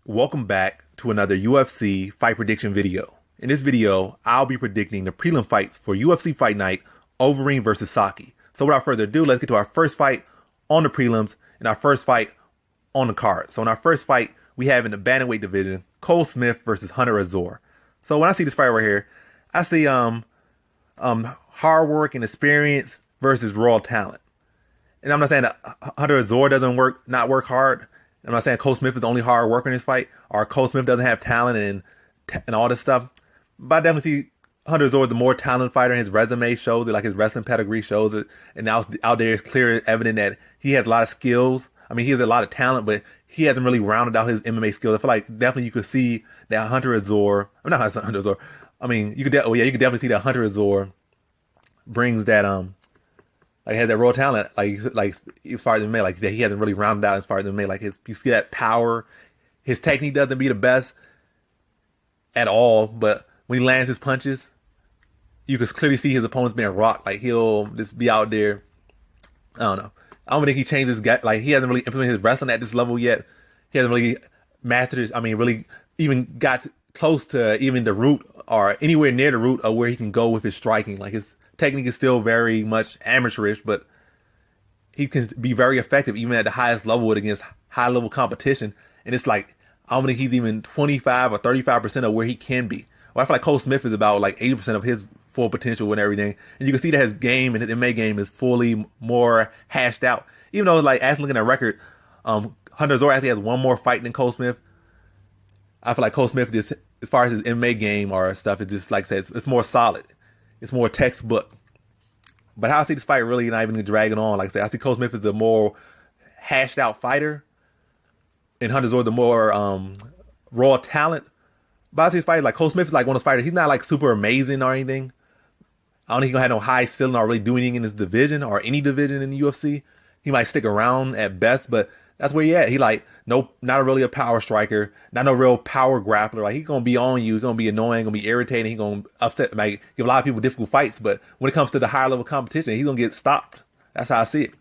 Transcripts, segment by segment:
Welcome back to another UFC fight prediction video. In this video, I'll be predicting the prelim fights for UFC Fight Night, Overeem versus Saki. So without further ado, let's get to our first fight on the prelims and our first fight on the card. So in our first fight, we have in the bantamweight division, Cole Smith versus Hunter Azure. So when I see this fight right here, I see hard work and experience versus raw talent. And I'm not saying that Hunter Azure doesn't not work hard. I'm not saying Cole Smith is the only hard worker in this fight, or Cole Smith doesn't have talent and all this stuff. But I definitely see Hunter Azure the more talented fighter. His resume shows it, like his wrestling pedigree shows it. And now out there, it's clear evident that he has a lot of skills. I mean, he has a lot of talent, but he hasn't really rounded out his MMA skills. I feel like definitely you could see that Hunter Azure, I'm not Hunter Azure. I mean, you could definitely see that Hunter Azure brings that like has that raw talent, like as far as MMA, like that he hasn't really rounded out as far as MMA. Like you see that power. His technique doesn't be the best at all, but when he lands his punches, you can clearly see his opponents being rocked. Like he'll just be out there. I don't know. I don't think he changed his gut. Like he hasn't really implemented his wrestling at this level yet. He hasn't really mastered his, really even got close to even the root or anywhere near the root of where he can go with his striking. Like his technique is still very much amateurish, but he can be very effective even at the highest level against high level competition. And it's like, I don't think he's even 25 or 35% of where he can be. Well, I feel like Cole Smith is about like 80% of his full potential and everything. And you can see that his game and his MMA game is fully more hashed out. Even though, like, after looking at record, Hunter Azure actually has one more fight than Cole Smith. I feel like Cole Smith, just as far as his MMA game or stuff, it's just like I said, it's more solid. It's more textbook. But how I see this fight really not even dragging on. Like I said, I see Cole Smith as the more hashed out fighter, and Hunter Azure the more raw talent. But I see this fight like Cole Smith is like one of those fighters. He's not like super amazing or anything. I don't think he's gonna have no high ceiling or really do anything in his division or any division in the UFC. He might stick around at best, but that's where he at. He like not really a power striker, not no real power grappler. Like he's gonna be on you, he's gonna be annoying, gonna be irritating, he's gonna upset, like give a lot of people difficult fights. But when it comes to the higher level competition, he's gonna get stopped. That's how I see it.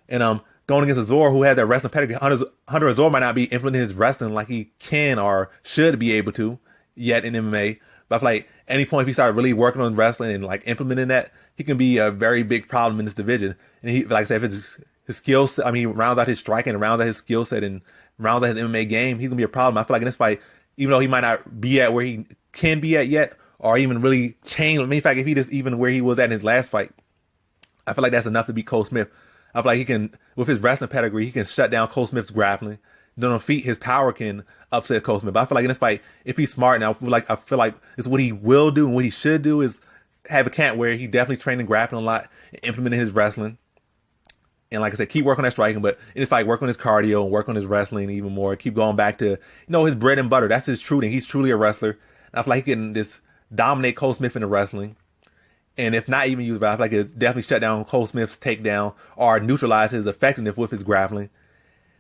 And going against Azure, who has that wrestling pedigree, Hunter Azure might not be implementing his wrestling like he can or should be able to yet in MMA. But I feel like any point if he started really working on wrestling and like implementing that, he can be a very big problem in this division. And he, like I said, if his skill set, he rounds out his striking and rounds out his skill set and rounds out his MMA game, he's gonna be a problem. I feel like in this fight, even though he might not be at where he can be at yet, or even really change. In fact, if he just even where he was at in his last fight, I feel like that's enough to beat Cole Smith. I feel like he can, with his wrestling pedigree, he can shut down Cole Smith's grappling. Then on feet, his power can upset Cole Smith. But I feel like in this fight, if he's smart, and I feel like it's what he will do and what he should do is have a camp where he definitely training grappling a lot, implementing his wrestling. And like I said, keep working on that striking, but in this fight, work on his cardio and work on his wrestling even more. Keep going back to, his bread and butter. That's his true thing. He's truly a wrestler. And I feel like he can just dominate Cole Smith in the wrestling. And if not even use it, I feel like it definitely shut down Cole Smith's takedown or neutralize his effectiveness with his grappling.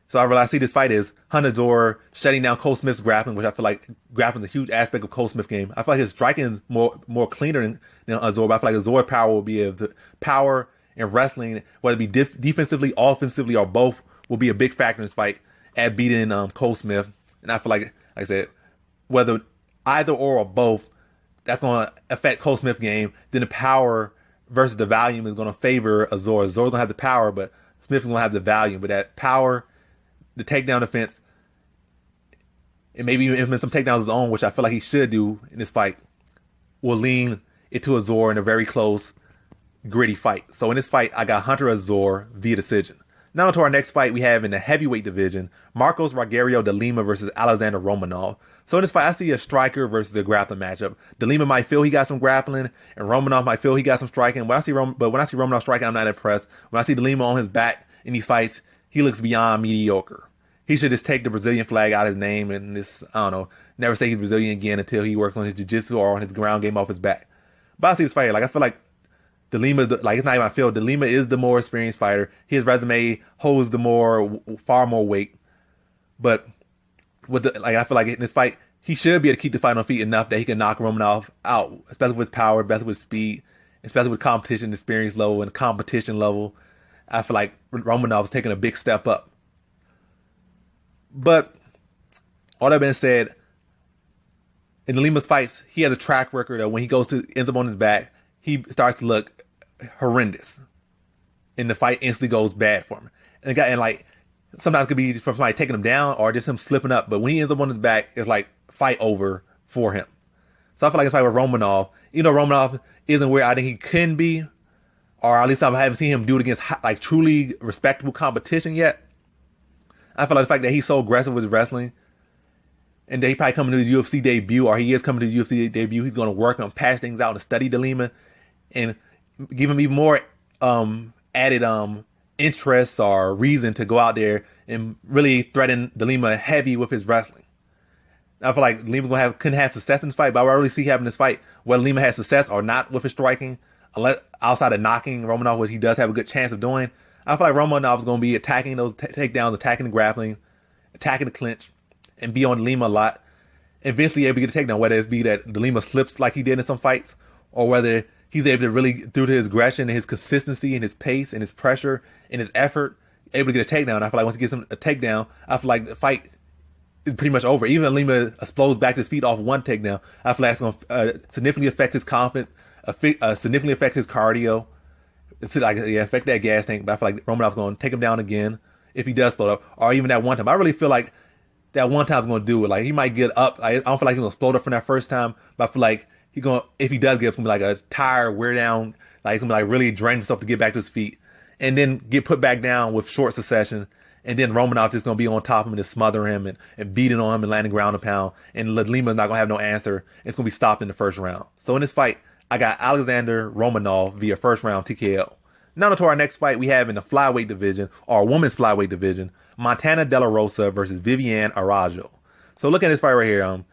So I see this fight as Hunter Azure shutting down Cole Smith's grappling, which I feel like grappling is a huge aspect of Cole Smith's game. I feel like his striking is more cleaner than Azure, but I feel like Azure's power will be power and wrestling, whether it be defensively, offensively, or both, will be a big factor in this fight at beating Cole Smith. And I feel like I said, whether either or both, that's going to affect Cole Smith's game. Then the power versus the volume is going to favor Azure. Azure's going to have the power, but Smith's going to have the volume. But that power, the takedown defense, and maybe even implement some takedowns of his own, which I feel like he should do in this fight, will lean it to Azure in a very close, gritty fight. So in this fight, I got Hunter Azure via decision. Now on to our next fight we have in the heavyweight division, Marcos Rogerio de Lima versus Alexander Romanov. So in this fight, I see a striker versus a grappling matchup. De Lima might feel he got some grappling, and Romanov might feel he got some striking. When I see Romanov striking, I'm not impressed. When I see De Lima on his back in these fights, he looks beyond mediocre. He should just take the Brazilian flag out of his name and just, never say he's Brazilian again until he works on his jiu-jitsu or on his ground game off his back. But I see this fight, I feel like De Lima, it's not even I feel. De Lima is the more experienced fighter. His resume holds far more weight. But I feel like in this fight, he should be able to keep the fight on feet enough that he can knock Romanov out, especially with power, especially with speed, especially with competition experience level and competition level. I feel like Romanov's taking a big step up. But all that being said, in the Lima's fights, he has a track record of when he ends up on his back, he starts to look horrendous. And the fight instantly goes bad for him. And like, sometimes it could be from somebody taking him down or just him slipping up. But when he ends up on his back, it's like fight over for him. So I feel like it's like with Romanov. Even though Romanov isn't where I think he can be, or at least I haven't seen him do it against like truly respectable competition yet. I feel like the fact that he's so aggressive with his wrestling, and that he probably coming to his UFC debut, or he is coming to his UFC debut, he's going to work and patch things out and study the Lima and give him even more added interest or reason to go out there and really threaten the Lima heavy with his wrestling. I feel like Lima couldn't have success in this fight, but I really see having this fight whether Lima has success or not with his striking, unless outside of knocking Romanov, which he does have a good chance of doing. I feel like Romanov is going to be attacking those takedowns, attacking the grappling, attacking the clinch, and be on Lima a lot. Eventually able to get a takedown, whether it's be that the Lima slips like he did in some fights, or whether he's able to really, through his aggression and his consistency and his pace and his pressure and his effort, able to get a takedown. I feel like once he gets him a takedown, I feel like the fight is pretty much over. Even if Lima explodes back to his feet off one takedown, I feel like it's going to significantly affect his confidence, significantly affect his cardio, affect that gas tank. But I feel like Romanov's going to take him down again if he does explode up, or even that one time. I really feel like that one time's going to do it. Like, he might get up. I don't feel like he's going to explode up from that first time, but I feel like if he does get up, it's going to be like a tired, wear down, like he's going to be like really drain himself to get back to his feet, and then get put back down with short succession. And then Romanov just going to be on top of him and just smother him and beating on him and landing ground and pound. And Lima's not going to have no answer. It's going to be stopped in the first round. So in this fight, I got Alexander Romanov via first round TKO. Now to our next fight we have in the flyweight division, or women's flyweight division, Montana De La Rosa versus Viviane Araujo. So look at this fight right here.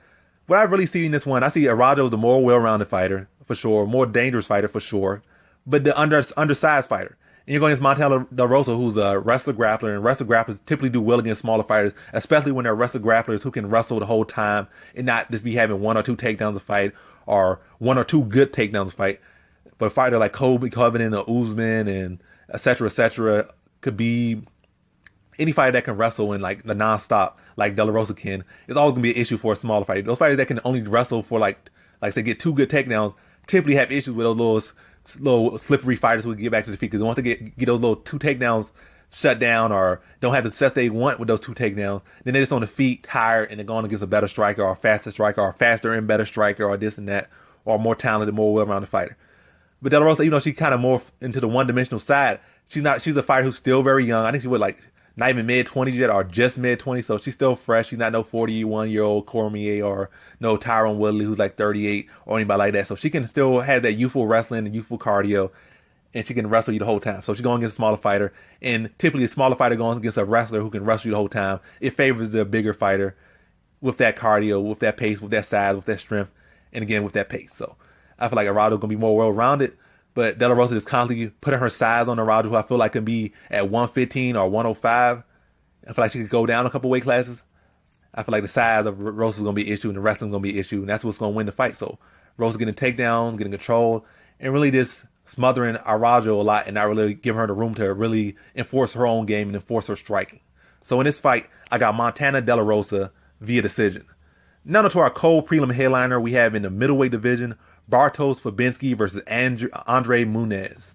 What I really see in this one, I see Araujo as the more well-rounded fighter, for sure, more dangerous fighter, for sure, but the undersized fighter. And you're going against Montana De La Rosa, who's a wrestler grappler, and wrestler grapplers typically do well against smaller fighters, especially when they're wrestler grapplers who can wrestle the whole time and not just be having one or two takedowns a fight, or one or two good takedowns a fight. But a fighter like Colby Covington or Usman and et cetera, could be any fighter that can wrestle in like the non-stop, like De La Rosa can, is always going to be an issue for a smaller fighter. Those fighters that can only wrestle for like say, get two good takedowns, typically have issues with those little slippery fighters who can get back to the feet, because once they get those little two takedowns shut down, or don't have the success they want with those two takedowns, then they're just on the feet, tired, and they're going against a better striker, or a faster striker, or a faster and better striker, or this and that, or a more talented, more well-rounded fighter. But De La Rosa, even though she kind of morphed into the one-dimensional side, she's a fighter who's still very young. I think she was like not even mid-20s yet, or just mid-20s, so she's still fresh. She's not no 41-year-old Cormier, or no Tyron Woodley who's like 38, or anybody like that. So she can still have that youthful wrestling and youthful cardio, and she can wrestle you the whole time. So she's going against a smaller fighter, and typically a smaller fighter going against a wrestler who can wrestle you the whole time. It favors the bigger fighter with that cardio, with that pace, with that size, with that strength, and again with that pace. So I feel like Araujo's going to be more well-rounded, but De La Rosa is constantly putting her size on Araujo, who I feel like can be at 115 or 105. I feel like she could go down a couple weight classes. I feel like the size of Rosa is going to be an issue, and the wrestling is going to be an issue, and that's what's going to win the fight. So Rosa getting takedowns, getting control, and really just smothering Araujo a lot, and not really giving her the room to really enforce her own game and enforce her striking. So in this fight, I got Montana De La Rosa via decision. Now to our co-prelim headliner, we have in the middleweight division, Bartosz Fabinski versus Andre Muniz.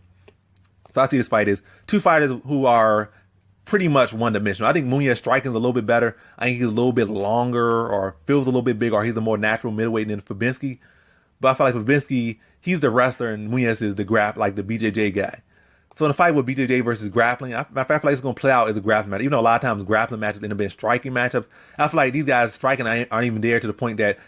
So I see this fight as two fighters who are pretty much one-dimensional. I think Muniz striking is a little bit better. I think he's a little bit longer, or feels a little bit bigger, or he's a more natural middleweight than Fabinski. But I feel like Fabinski, he's the wrestler, and Muniz is the like the BJJ guy. So in a fight with BJJ versus grappling, I feel like it's going to play out as a grappling match. Even though a lot of times grappling matches end up being striking matchups, I feel like these guys striking aren't even there to the point that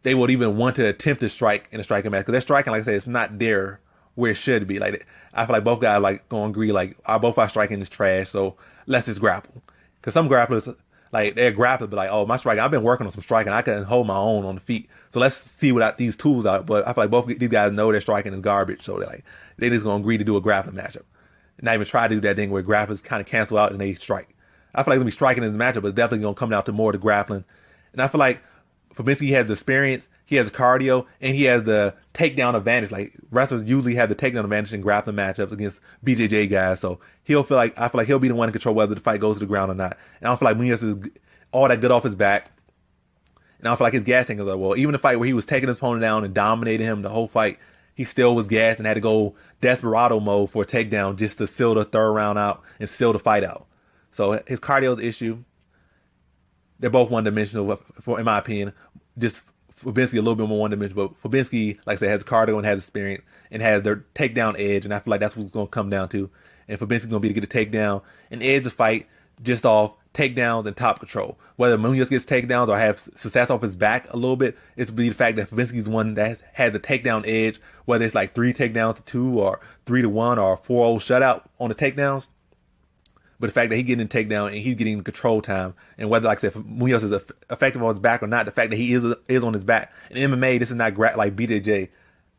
they would even want to attempt to strike in a striking match. Because they're striking, like I said, it's not there where it should be. Like, I feel like both guys like going to agree, like, both our striking is trash, so let's just grapple. Because some grapplers, like, they're grapplers, but like, oh, my striking, I've been working on some striking, I can hold my own on the feet. So let's see what these tools are. But I feel like both these guys know their striking is garbage, so they just going to agree to do a grappling matchup. And not even try to do that thing where grapplers kind of cancel out and they strike. I feel like it's going to be striking in this matchup, but it's definitely going to come down to more the grappling. And I feel like Fabinski has the experience, he has the cardio, and he has the takedown advantage. Like, wrestlers usually have the takedown advantage in grappling matchups against BJJ guys. So I feel like he'll be the one to control whether the fight goes to the ground or not. And I don't feel like Muniz is all that good off his back. And I feel like his gas tank was like, well, even the fight where he was taking his opponent down and dominating him the whole fight, he still was gassed and had to go desperado mode for a takedown just to seal the third round out and seal the fight out. So his cardio's issue. They're both one-dimensional, in my opinion. Just Fabinski a little bit more one-dimensional, but Fabinski, like I said, has cardio and has experience and has their takedown edge, and I feel like that's what it's going to come down to. And Fabinski's going to be to get a takedown and edge the fight just off takedowns and top control. Whether Muniz gets takedowns or have success off his back a little bit, it's be the fact that Fabinski's one that has a takedown edge, whether it's like 3 takedowns to 2 or 3-1 or 4-0 shutout on the takedowns. But the fact that he's getting a takedown and he's getting control time, and whether, like I said, if Muniz is effective on his back or not, the fact that he is on his back. In MMA, this is not like BJJ.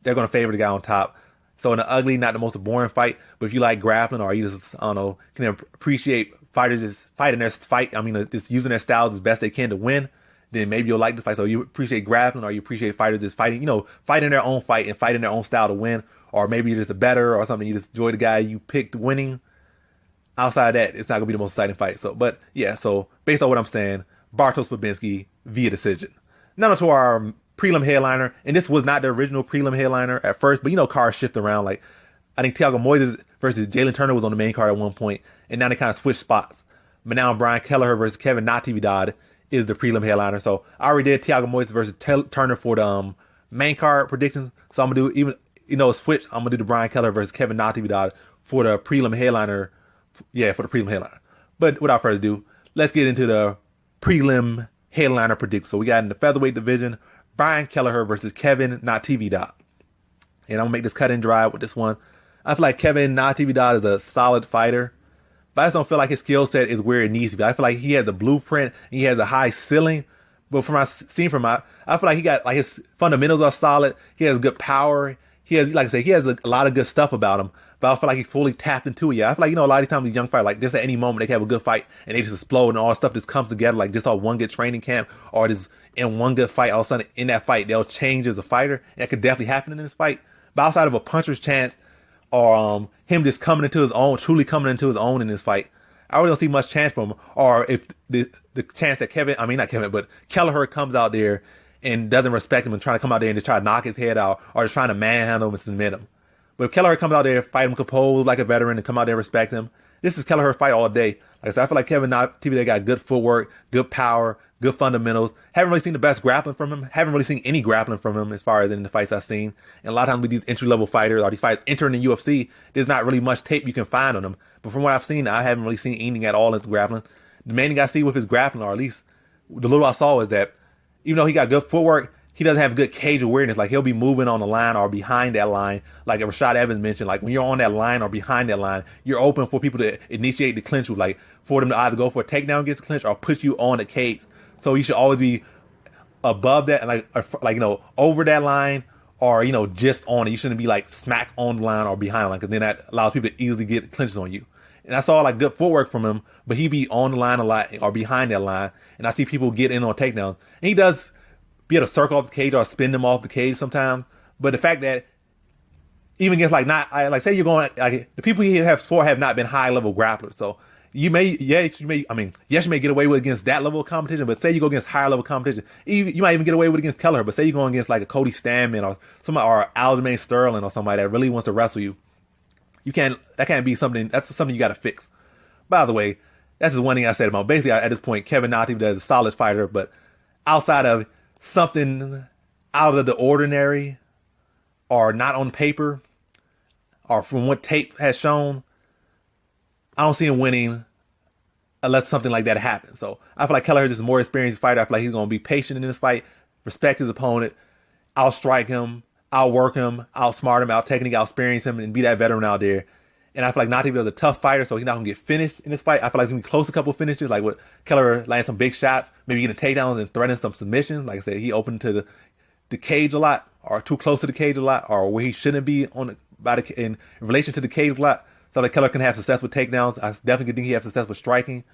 They're going to favor the guy on top. So in an ugly, not the most boring fight, but if you like grappling or you just, I don't know, can appreciate fighters just fighting their fight, just using their styles as best they can to win, then maybe you'll like the fight. So you appreciate grappling or you appreciate fighters just fighting, fighting their own fight and fighting their own style to win. Or maybe you're just a better or something. You just enjoy the guy you picked winning. Outside of that, it's not going to be the most exciting fight. So, but yeah, so based on what I'm saying, Bartosz Fabinski via decision. Now to our prelim headliner, and this was not the original prelim headliner at first, but cars shift around. Like, I think Thiago Moises versus Jalen Turner was on the main card at one point, and now they kind of switched spots. But now Brian Kelleher versus Kevin Natividad is the prelim headliner. So I already did Thiago Moises versus Turner for the main card predictions. So I'm gonna do a switch. I'm gonna do the Brian Kelleher versus Kevin Natividad for the prelim headliner. Yeah, for the prelim headliner. But without further ado, let's get into the prelim headliner prediction. So we got in the featherweight division, Brian Kelleher versus Kevin Natividad. And I'm going to make this cut and dry with this one. I feel like Kevin Natividad is a solid fighter, but I just don't feel like his skill set is where it needs to be. I feel like he has the blueprint, and he has a high ceiling, but from I feel like he got, like, his fundamentals are solid. He has good power. He has, like I said, he has a lot of good stuff about him, but I feel like he's fully tapped into it. Yeah, I feel like, a lot of times these young fighters, like, just at any moment they can have a good fight and they just explode and all that stuff just comes together, like just off one good training camp or just in one good fight. All of a sudden in that fight, they'll change as a fighter. And that could definitely happen in this fight. But outside of a puncher's chance or him just coming into his own, truly coming into his own in this fight, I really don't see much chance for him. Or if the chance that Kelleher comes out there and doesn't respect him and trying to come out there and just try to knock his head out or just trying to manhandle him and submit him. But if Kelleher comes out there, fight him composed like a veteran and come out there and respect him, this is Kelleher's fight all day. Like I said, I feel like Kevin Natividad got good footwork, good power, good fundamentals. Haven't really seen the best grappling from him. Haven't really seen any grappling from him as far as in the fights I've seen. And a lot of times with these entry-level fighters or these fighters entering the UFC, there's not really much tape you can find on them. But from what I've seen, I haven't really seen anything at all in his grappling. The main thing I see with his grappling, or at least the little I saw, is that even though he got good footwork, he doesn't have good cage awareness. Like, he'll be moving on the line or behind that line. Like Rashad Evans mentioned, like, when you're on that line or behind that line, you're open for people to initiate the clinch with, like, for them to either go for a takedown against the clinch or push you on the cage. So you should always be above that and over that line or, just on it. You shouldn't be like smack on the line or behind the line, because then that allows people to easily get clinches on you. And I saw like good footwork from him, but he be on the line a lot or behind that line. And I see people get in on takedowns. And he does be able to circle off the cage or spin them off the cage sometimes. But the fact that even against say you're going, like, the people he has fought have not been high level grapplers. So you may get away with against that level of competition, but say you go against higher level competition, you might even get away with against Kelleher, but say you're going against like a Cody Stanman or somebody, or Aljamain Sterling or somebody that really wants to wrestle you. That can't be something, that's something you got to fix. By the way, that's just one thing I said about, basically at this point, Kevin Natividad is a solid fighter, but outside of something out of the ordinary or not on paper or from what tape has shown, I don't see him winning unless something like that happens. So I feel like Kelleher is just a more experienced fighter. I feel like he's going to be patient in this fight, respect his opponent, outstrike him, outwork him, outsmart him, out-technique, out-experience him, and be that veteran out there. And I feel like Natividad is a tough fighter, so he's not going to get finished in this fight. I feel like he's going to be close to a couple of finishes, like with Kelleher landing some big shots, maybe getting takedowns and threatening some submissions. Like I said, he opened to the cage a lot, or too close to the cage a lot, or where he shouldn't be in relation to the cage a lot. So that Kelleher can have success with takedowns. I definitely think he has success with striking.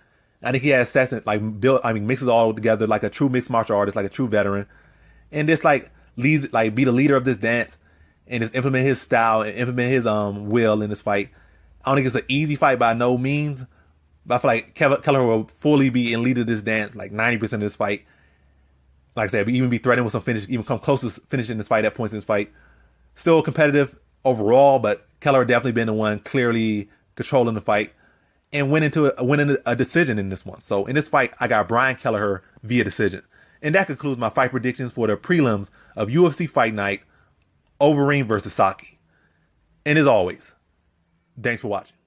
I think he has success in mixes all together like a true mixed martial artist, like a true veteran, and just be the leader of this dance and just implement his style and implement his will in this fight. I don't think it's an easy fight by no means, but I feel like Kelleher will fully be in lead of this dance like 90% of this fight. like I said, even be threatened with some finish, even come close to finishing this fight at points in this fight. Still competitive overall, but Kelleher definitely been the one clearly controlling the fight and winning a decision in this one. So in this fight, I got Brian Kelleher via decision. And that concludes my fight predictions for the prelims of UFC Fight Night, Overeem versus Saki. And as always, thanks for watching.